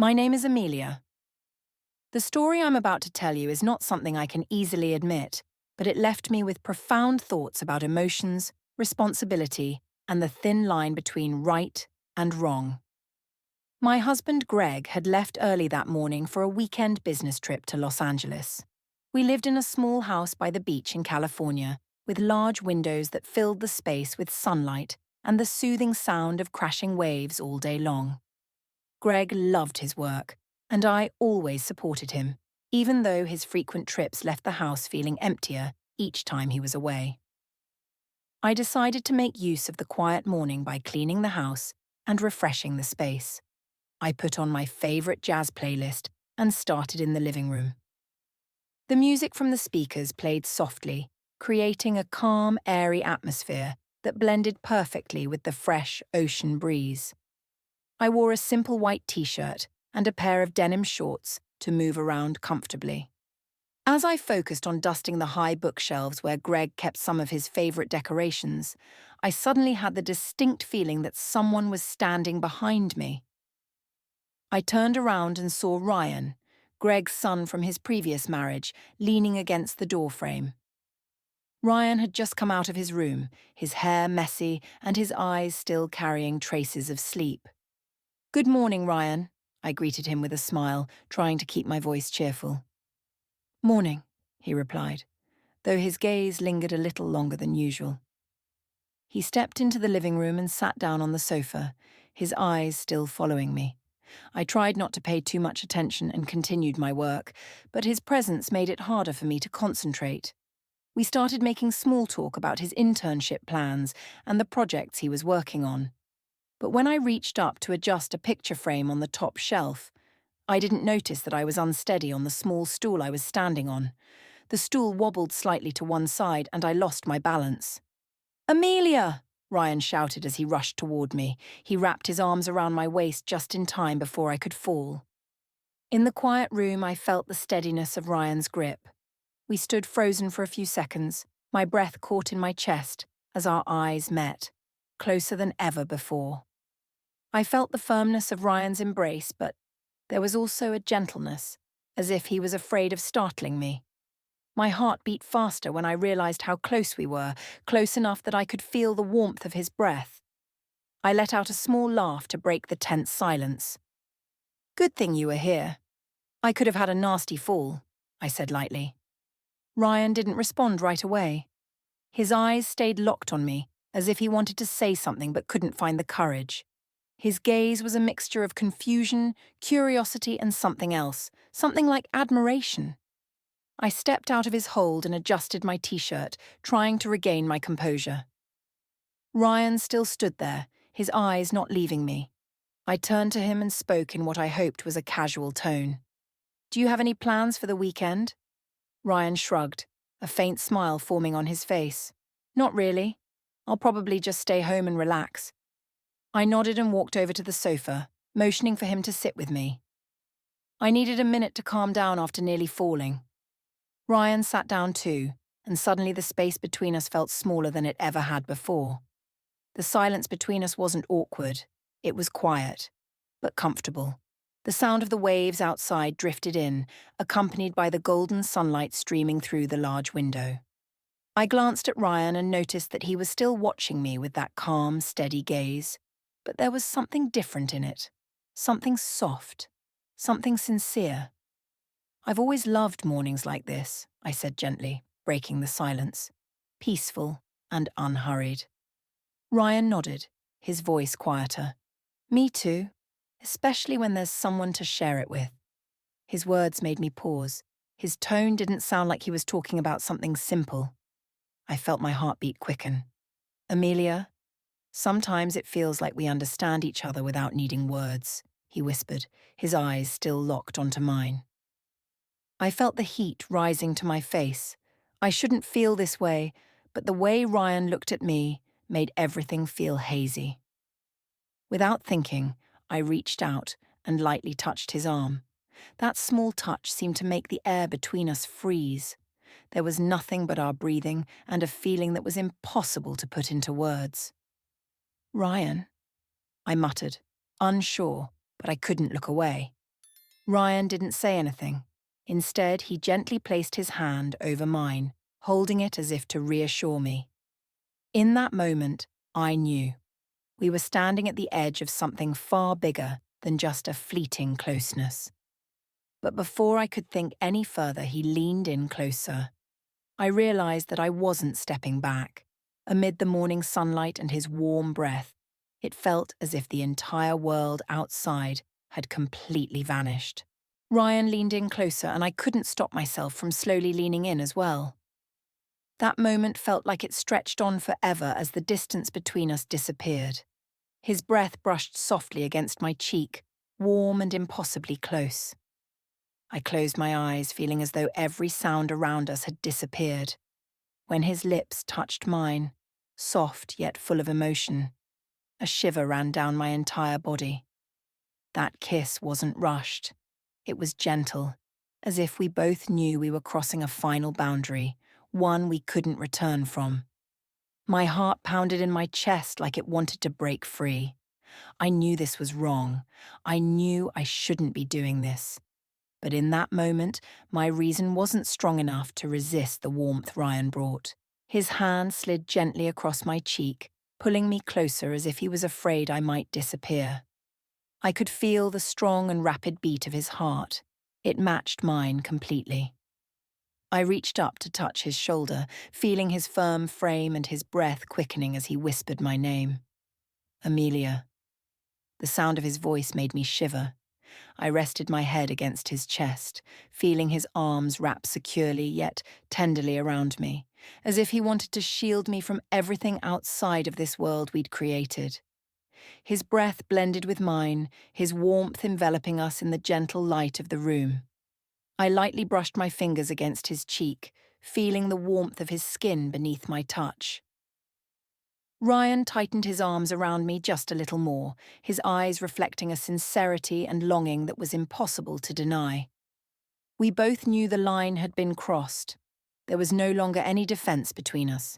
My name is Amelia. The story I'm about to tell you is not something I can easily admit, but it left me with profound thoughts about emotions, responsibility, and the thin line between right and wrong. My husband Greg had left early that morning for a weekend business trip to Los Angeles. We lived in a small house by the beach in California, with large windows that filled the space with sunlight and the soothing sound of crashing waves all day long. Greg loved his work, and I always supported him, even though his frequent trips left the house feeling emptier each time he was away. I decided to make use of the quiet morning by cleaning the house and refreshing the space. I put on my favorite jazz playlist and started in the living room. The music from the speakers played softly, creating a calm, airy atmosphere that blended perfectly with the fresh ocean breeze. I wore a simple white t-shirt and a pair of denim shorts to move around comfortably. As I focused on dusting the high bookshelves where Greg kept some of his favorite decorations, I suddenly had the distinct feeling that someone was standing behind me. I turned around and saw Ryan, Greg's son from his previous marriage, leaning against the doorframe. Ryan had just come out of his room, his hair messy and his eyes still carrying traces of sleep. "Good morning, Ryan," I greeted him with a smile, trying to keep my voice cheerful. "Morning," he replied, though his gaze lingered a little longer than usual. He stepped into the living room and sat down on the sofa, his eyes still following me. I tried not to pay too much attention and continued my work, but his presence made it harder for me to concentrate. We started making small talk about his internship plans and the projects he was working on. But when I reached up to adjust a picture frame on the top shelf, I didn't notice that I was unsteady on the small stool I was standing on. The stool wobbled slightly to one side and I lost my balance. "Amelia!" Ryan shouted as he rushed toward me. He wrapped his arms around my waist just in time before I could fall. In the quiet room, I felt the steadiness of Ryan's grip. We stood frozen for a few seconds, my breath caught in my chest as our eyes met, closer than ever before. I felt the firmness of Ryan's embrace, but there was also a gentleness, as if he was afraid of startling me. My heart beat faster when I realized how close we were, close enough that I could feel the warmth of his breath. I let out a small laugh to break the tense silence. "Good thing you were here. I could have had a nasty fall," I said lightly. Ryan didn't respond right away. His eyes stayed locked on me, as if he wanted to say something but couldn't find the courage. His gaze was a mixture of confusion, curiosity, and something else, something like admiration. I stepped out of his hold and adjusted my t-shirt, trying to regain my composure. Ryan still stood there, his eyes not leaving me. I turned to him and spoke in what I hoped was a casual tone. "Do you have any plans for the weekend?" Ryan shrugged, a faint smile forming on his face. "Not really. I'll probably just stay home and relax." I nodded and walked over to the sofa, motioning for him to sit with me. I needed a minute to calm down after nearly falling. Ryan sat down too, and suddenly the space between us felt smaller than it ever had before. The silence between us wasn't awkward. It was quiet, but comfortable. The sound of the waves outside drifted in, accompanied by the golden sunlight streaming through the large window. I glanced at Ryan and noticed that he was still watching me with that calm, steady gaze. But there was something different in it. Something soft. Something sincere. "I've always loved mornings like this," I said gently, breaking the silence. Peaceful and unhurried. Ryan nodded, his voice quieter. "Me too, especially when there's someone to share it with." His words made me pause. His tone didn't sound like he was talking about something simple. I felt my heartbeat quicken. "Amelia, sometimes it feels like we understand each other without needing words," he whispered, his eyes still locked onto mine. I felt the heat rising to my face. I shouldn't feel this way, but the way Ryan looked at me made everything feel hazy. Without thinking, I reached out and lightly touched his arm. That small touch seemed to make the air between us freeze. There was nothing but our breathing and a feeling that was impossible to put into words. "Ryan," I muttered, unsure, but I couldn't look away. Ryan didn't say anything. Instead, he gently placed his hand over mine, holding it as if to reassure me. In that moment, I knew. We were standing at the edge of something far bigger than just a fleeting closeness. But before I could think any further, he leaned in closer. I realized that I wasn't stepping back. Amid the morning sunlight and his warm breath, it felt as if the entire world outside had completely vanished. Ryan leaned in closer, and I couldn't stop myself from slowly leaning in as well. That moment felt like it stretched on forever as the distance between us disappeared. His breath brushed softly against my cheek, warm and impossibly close. I closed my eyes, feeling as though every sound around us had disappeared. When his lips touched mine, soft yet full of emotion, a shiver ran down my entire body. That kiss wasn't rushed. It was gentle, as if we both knew we were crossing a final boundary, one we couldn't return from. My heart pounded in my chest like it wanted to break free. I knew this was wrong. I knew I shouldn't be doing this. But in that moment, my reason wasn't strong enough to resist the warmth Ryan brought. His hand slid gently across my cheek, pulling me closer as if he was afraid I might disappear. I could feel the strong and rapid beat of his heart. It matched mine completely. I reached up to touch his shoulder, feeling his firm frame and his breath quickening as he whispered my name. Amelia. The sound of his voice made me shiver. I rested my head against his chest, feeling his arms wrap securely yet tenderly around me, as if he wanted to shield me from everything outside of this world we'd created. His breath blended with mine, his warmth enveloping us in the gentle light of the room. I lightly brushed my fingers against his cheek, feeling the warmth of his skin beneath my touch. Ryan tightened his arms around me just a little more, his eyes reflecting a sincerity and longing that was impossible to deny. We both knew the line had been crossed. There was no longer any defense between us.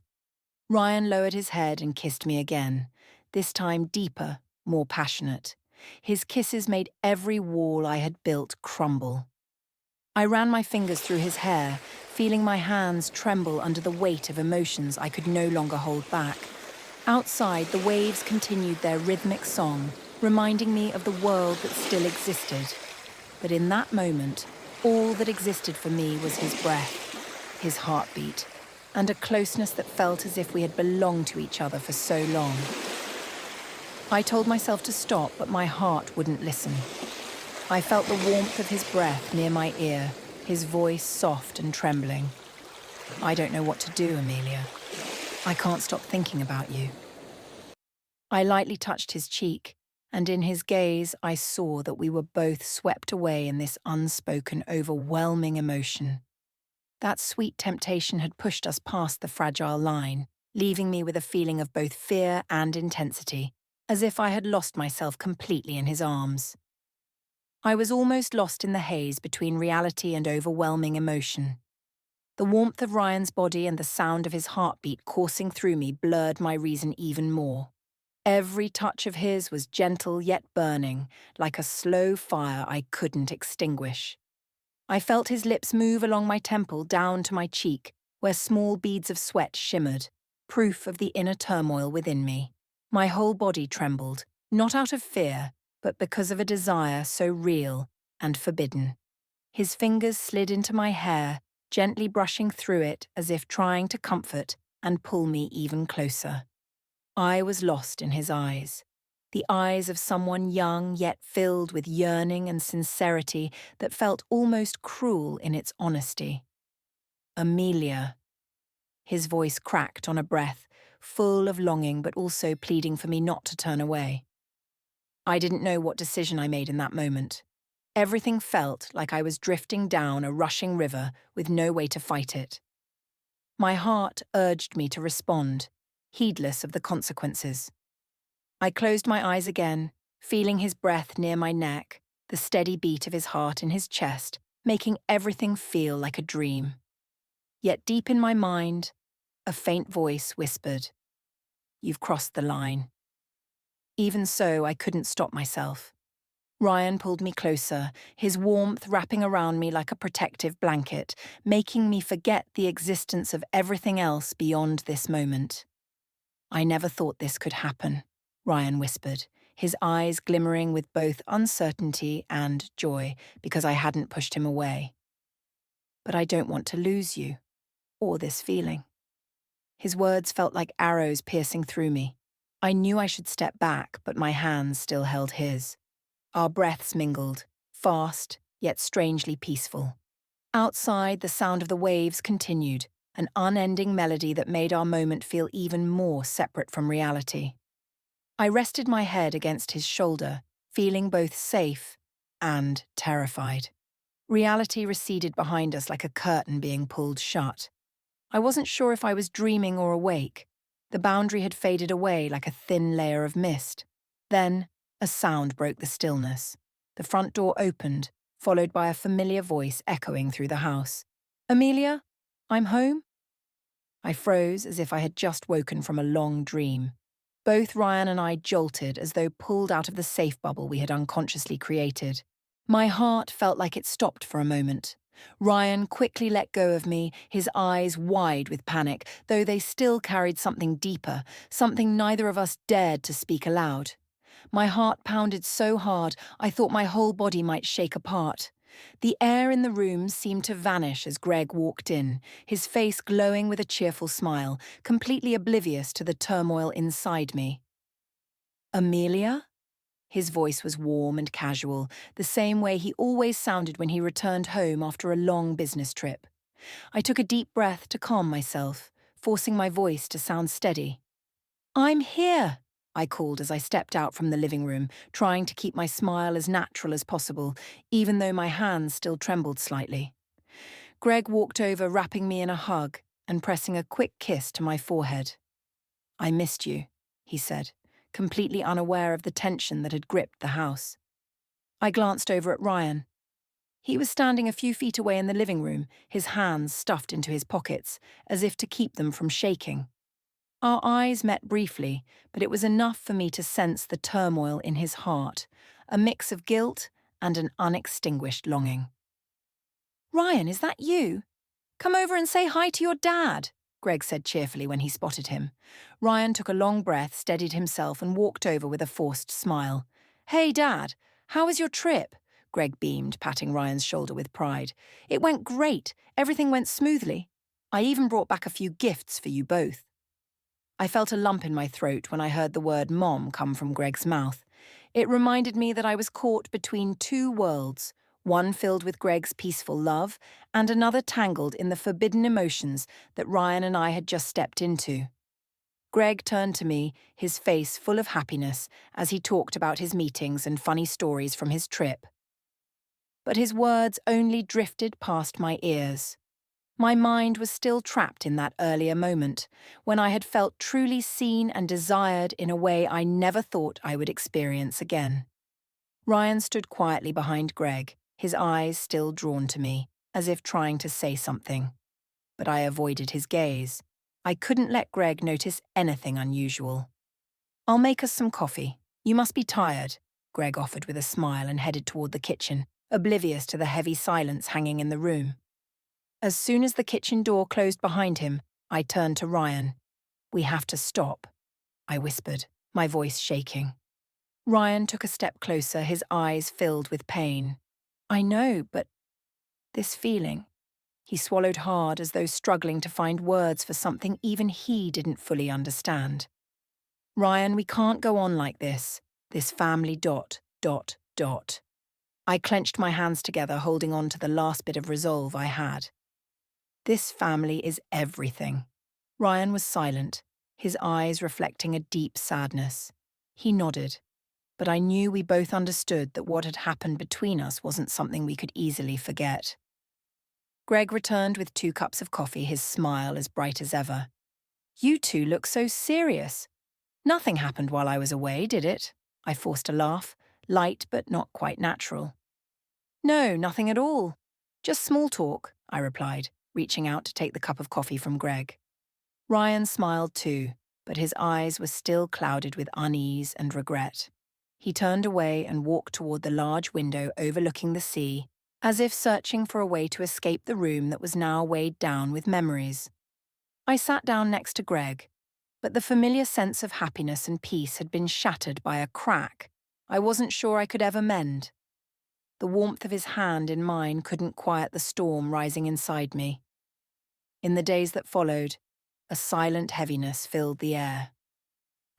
Ryan lowered his head and kissed me again, this time deeper, more passionate. His kisses made every wall I had built crumble. I ran my fingers through his hair, feeling my hands tremble under the weight of emotions I could no longer hold back. Outside, the waves continued their rhythmic song, reminding me of the world that still existed. But in that moment, all that existed for me was his breath, his heartbeat, and a closeness that felt as if we had belonged to each other for so long. I told myself to stop, but my heart wouldn't listen. I felt the warmth of his breath near my ear, his voice soft and trembling. I don't know what to do, Amelia. I can't stop thinking about you. I lightly touched his cheek, and in his gaze I saw that we were both swept away in this unspoken, overwhelming emotion. That sweet temptation had pushed us past the fragile line, leaving me with a feeling of both fear and intensity, as if I had lost myself completely in his arms. I was almost lost in the haze between reality and overwhelming emotion. The warmth of Ryan's body and the sound of his heartbeat coursing through me blurred my reason even more. Every touch of his was gentle yet burning, like a slow fire I couldn't extinguish. I felt his lips move along my temple down to my cheek, where small beads of sweat shimmered, proof of the inner turmoil within me. My whole body trembled, not out of fear, but because of a desire so real and forbidden. His fingers slid into my hair, gently brushing through it as if trying to comfort and pull me even closer. I was lost in his eyes, the eyes of someone young yet filled with yearning and sincerity that felt almost cruel in its honesty. Amelia. His voice cracked on a breath, full of longing but also pleading for me not to turn away. I didn't know what decision I made in that moment. Everything felt like I was drifting down a rushing river with no way to fight it. My heart urged me to respond, heedless of the consequences. I closed my eyes again, feeling his breath near my neck, the steady beat of his heart in his chest, making everything feel like a dream. Yet deep in my mind, a faint voice whispered, "You've crossed the line." Even so, I couldn't stop myself. Ryan pulled me closer, his warmth wrapping around me like a protective blanket, making me forget the existence of everything else beyond this moment. "I never thought this could happen," Ryan whispered, his eyes glimmering with both uncertainty and joy because I hadn't pushed him away. "But I don't want to lose you, or this feeling." His words felt like arrows piercing through me. I knew I should step back, but my hands still held his. Our breaths mingled, fast, yet strangely peaceful. Outside, the sound of the waves continued, an unending melody that made our moment feel even more separate from reality. I rested my head against his shoulder, feeling both safe and terrified. Reality receded behind us like a curtain being pulled shut. I wasn't sure if I was dreaming or awake. The boundary had faded away like a thin layer of mist. Then, a sound broke the stillness. The front door opened, followed by a familiar voice echoing through the house. "Amelia, I'm home?" I froze as if I had just woken from a long dream. Both Ryan and I jolted as though pulled out of the safe bubble we had unconsciously created. My heart felt like it stopped for a moment. Ryan quickly let go of me, his eyes wide with panic, though they still carried something deeper, something neither of us dared to speak aloud. My heart pounded so hard I thought my whole body might shake apart. The air in the room seemed to vanish as Greg walked in, his face glowing with a cheerful smile, completely oblivious to the turmoil inside me. "Amelia?" His voice was warm and casual, the same way he always sounded when he returned home after a long business trip. I took a deep breath to calm myself, forcing my voice to sound steady. "I'm here," I called as I stepped out from the living room, trying to keep my smile as natural as possible, even though my hands still trembled slightly. Greg walked over, wrapping me in a hug and pressing a quick kiss to my forehead. "I missed you," he said, completely unaware of the tension that had gripped the house. I glanced over at Ryan. He was standing a few feet away in the living room, his hands stuffed into his pockets, as if to keep them from shaking. Our eyes met briefly, but it was enough for me to sense the turmoil in his heart, a mix of guilt and an unextinguished longing. "Ryan, is that you? Come over and say hi to your dad," Greg said cheerfully when he spotted him. Ryan took a long breath, steadied himself, and walked over with a forced smile. "Hey, Dad, how was your trip?" Greg beamed, patting Ryan's shoulder with pride. "It went great. Everything went smoothly. I even brought back a few gifts for you both." I felt a lump in my throat when I heard the word Mom come from Greg's mouth. It reminded me that I was caught between two worlds, one filled with Greg's peaceful love and another tangled in the forbidden emotions that Ryan and I had just stepped into. Greg turned to me, his face full of happiness, as he talked about his meetings and funny stories from his trip. But his words only drifted past my ears. My mind was still trapped in that earlier moment, when I had felt truly seen and desired in a way I never thought I would experience again. Ryan stood quietly behind Greg, his eyes still drawn to me, as if trying to say something. But I avoided his gaze. I couldn't let Greg notice anything unusual. "I'll make us some coffee. You must be tired," Greg offered with a smile and headed toward the kitchen, oblivious to the heavy silence hanging in the room. As soon as the kitchen door closed behind him, I turned to Ryan. "We have to stop," I whispered, my voice shaking. Ryan took a step closer, his eyes filled with pain. "I know, but this feeling..." He swallowed hard as though struggling to find words for something even he didn't fully understand. "Ryan, we can't go on like this. This family ... I clenched my hands together, holding on to the last bit of resolve I had. "This family is everything." Ryan was silent, his eyes reflecting a deep sadness. He nodded, but I knew we both understood that what had happened between us wasn't something we could easily forget. Greg returned with 2 cups of coffee, his smile as bright as ever. "You two look so serious. Nothing happened while I was away, did it?" I forced a laugh, light but not quite natural. "No, nothing at all. Just small talk," I replied, reaching out to take the cup of coffee from Greg. Ryan smiled too, but his eyes were still clouded with unease and regret. He turned away and walked toward the large window overlooking the sea, as if searching for a way to escape the room that was now weighed down with memories. I sat down next to Greg, but the familiar sense of happiness and peace had been shattered by a crack I wasn't sure I could ever mend. The warmth of his hand in mine couldn't quiet the storm rising inside me. In the days that followed, a silent heaviness filled the air.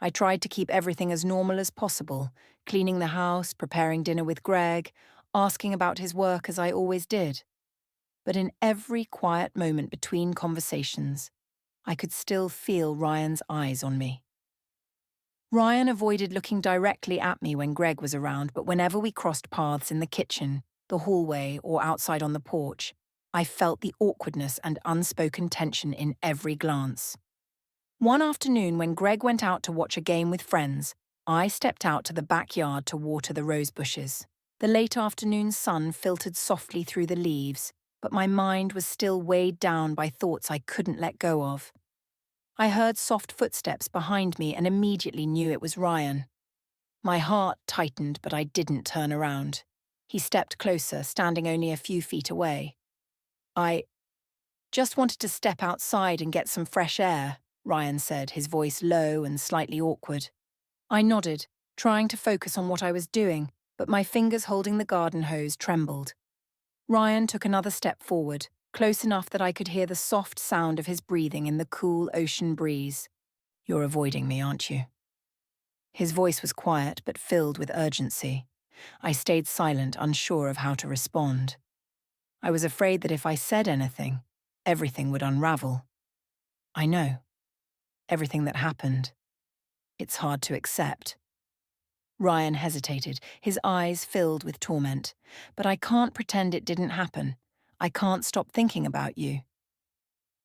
I tried to keep everything as normal as possible, cleaning the house, preparing dinner with Greg, asking about his work as I always did. But in every quiet moment between conversations, I could still feel Ryan's eyes on me. Ryan avoided looking directly at me when Greg was around, but whenever we crossed paths in the kitchen, the hallway, or outside on the porch, I felt the awkwardness and unspoken tension in every glance. One afternoon when Greg went out to watch a game with friends, I stepped out to the backyard to water the rose bushes. The late afternoon sun filtered softly through the leaves, but my mind was still weighed down by thoughts I couldn't let go of. I heard soft footsteps behind me and immediately knew it was Ryan. My heart tightened, but I didn't turn around. He stepped closer, standing only a few feet away. "I just wanted to step outside and get some fresh air," Ryan said, his voice low and slightly awkward. I nodded, trying to focus on what I was doing, but my fingers holding the garden hose trembled. Ryan took another step forward, close enough that I could hear the soft sound of his breathing in the cool ocean breeze. "You're avoiding me, aren't you?" His voice was quiet but filled with urgency. I stayed silent, unsure of how to respond. I was afraid that if I said anything, everything would unravel. I know. Everything that happened. It's hard to accept. Ryan hesitated, his eyes filled with torment. "But I can't pretend it didn't happen. I can't stop thinking about you."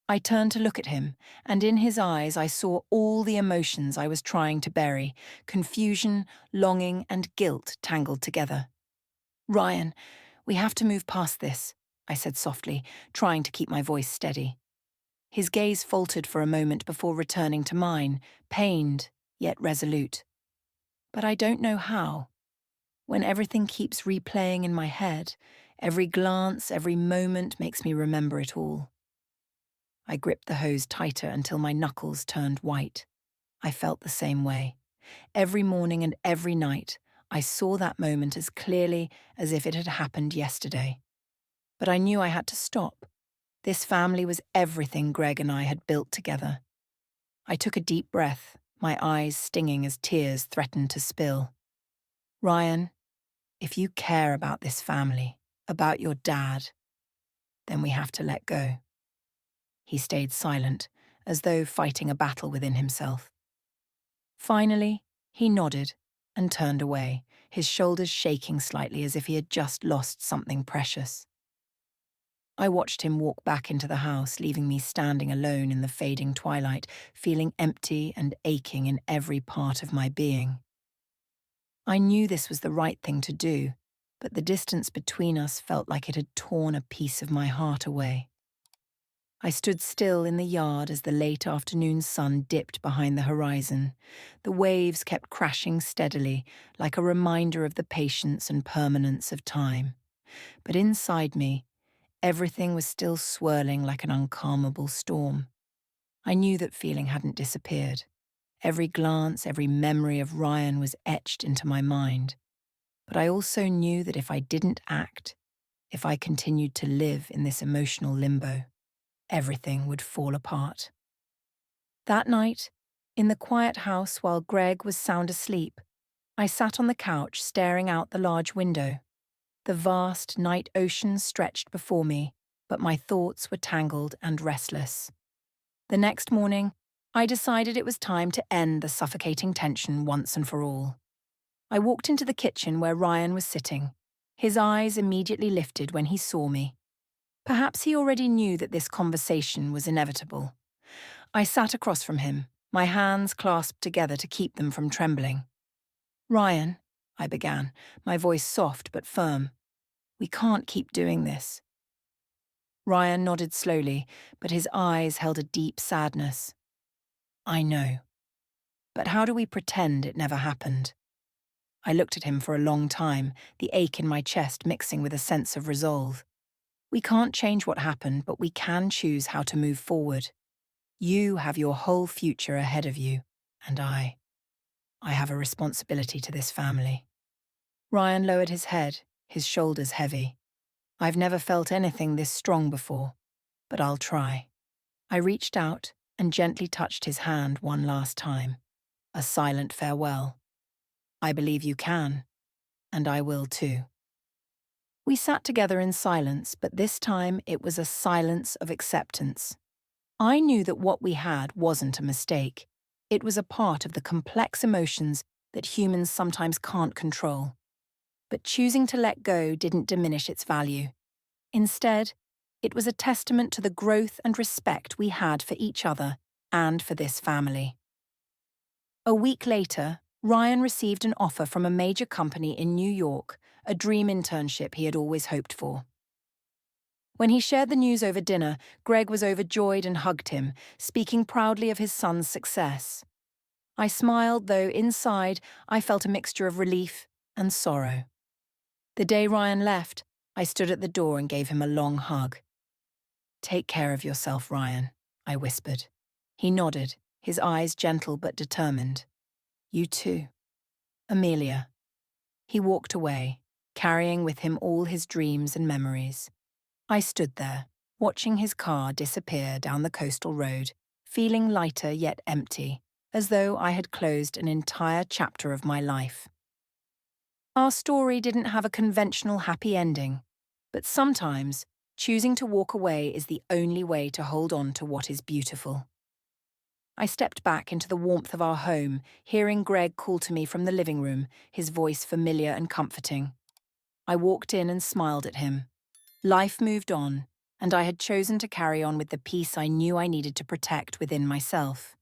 I turned to look at him, and in his eyes I saw all the emotions I was trying to bury: confusion, longing, and guilt tangled together. "Ryan, we have to move past this," I said softly, trying to keep my voice steady. His gaze faltered for a moment before returning to mine, pained, yet resolute. "But I don't know how. When everything keeps replaying in my head, every glance, every moment makes me remember it all." I gripped the hose tighter until my knuckles turned white. I felt the same way. Every morning and every night, I saw that moment as clearly as if it had happened yesterday. But I knew I had to stop. This family was everything Greg and I had built together. I took a deep breath, my eyes stinging as tears threatened to spill. "Ryan, if you care about this family, about your dad, then we have to let go." He stayed silent, as though fighting a battle within himself. Finally, he nodded and turned away, his shoulders shaking slightly as if he had just lost something precious. I watched him walk back into the house, leaving me standing alone in the fading twilight, feeling empty and aching in every part of my being. I knew this was the right thing to do, but the distance between us felt like it had torn a piece of my heart away. I stood still in the yard as the late afternoon sun dipped behind the horizon. The waves kept crashing steadily, like a reminder of the patience and permanence of time. But inside me, everything was still swirling like an uncalmable storm. I knew that feeling hadn't disappeared. Every glance, every memory of Ryan was etched into my mind. But I also knew that if I didn't act, if I continued to live in this emotional limbo, everything would fall apart. That night, in the quiet house while Greg was sound asleep, I sat on the couch staring out the large window. The vast night ocean stretched before me, but my thoughts were tangled and restless. The next morning, I decided it was time to end the suffocating tension once and for all. I walked into the kitchen where Ryan was sitting. His eyes immediately lifted when he saw me. Perhaps he already knew that this conversation was inevitable. I sat across from him, my hands clasped together to keep them from trembling. "Ryan," I began, my voice soft but firm, "we can't keep doing this." Ryan nodded slowly, but his eyes held a deep sadness. "I know. But how do we pretend it never happened?" I looked at him for a long time, the ache in my chest mixing with a sense of resolve. We can't change what happened, but we can choose how to move forward. You have your whole future ahead of you, and I have a responsibility to this family. Ryan lowered his head, his shoulders heavy. I've never felt anything this strong before, but I'll try. I reached out and gently touched his hand one last time, a silent farewell. I believe you can, and I will too. We sat together in silence, but this time it was a silence of acceptance. I knew that what we had wasn't a mistake. It was a part of the complex emotions that humans sometimes can't control. But choosing to let go didn't diminish its value. Instead, it was a testament to the growth and respect we had for each other and for this family. A week later, Ryan received an offer from a major company in New York, a dream internship he had always hoped for. When he shared the news over dinner, Greg was overjoyed and hugged him, speaking proudly of his son's success. I smiled, though inside I felt a mixture of relief and sorrow. The day Ryan left, I stood at the door and gave him a long hug. "Take care of yourself, Ryan," I whispered. He nodded, his eyes gentle but determined. "You too. Amelia." He walked away, carrying with him all his dreams and memories. I stood there, watching his car disappear down the coastal road, feeling lighter yet empty, as though I had closed an entire chapter of my life. Our story didn't have a conventional happy ending, but sometimes choosing to walk away is the only way to hold on to what is beautiful. I stepped back into the warmth of our home, hearing Greg call to me from the living room, his voice familiar and comforting. I walked in and smiled at him. Life moved on, and I had chosen to carry on with the peace I knew I needed to protect within myself.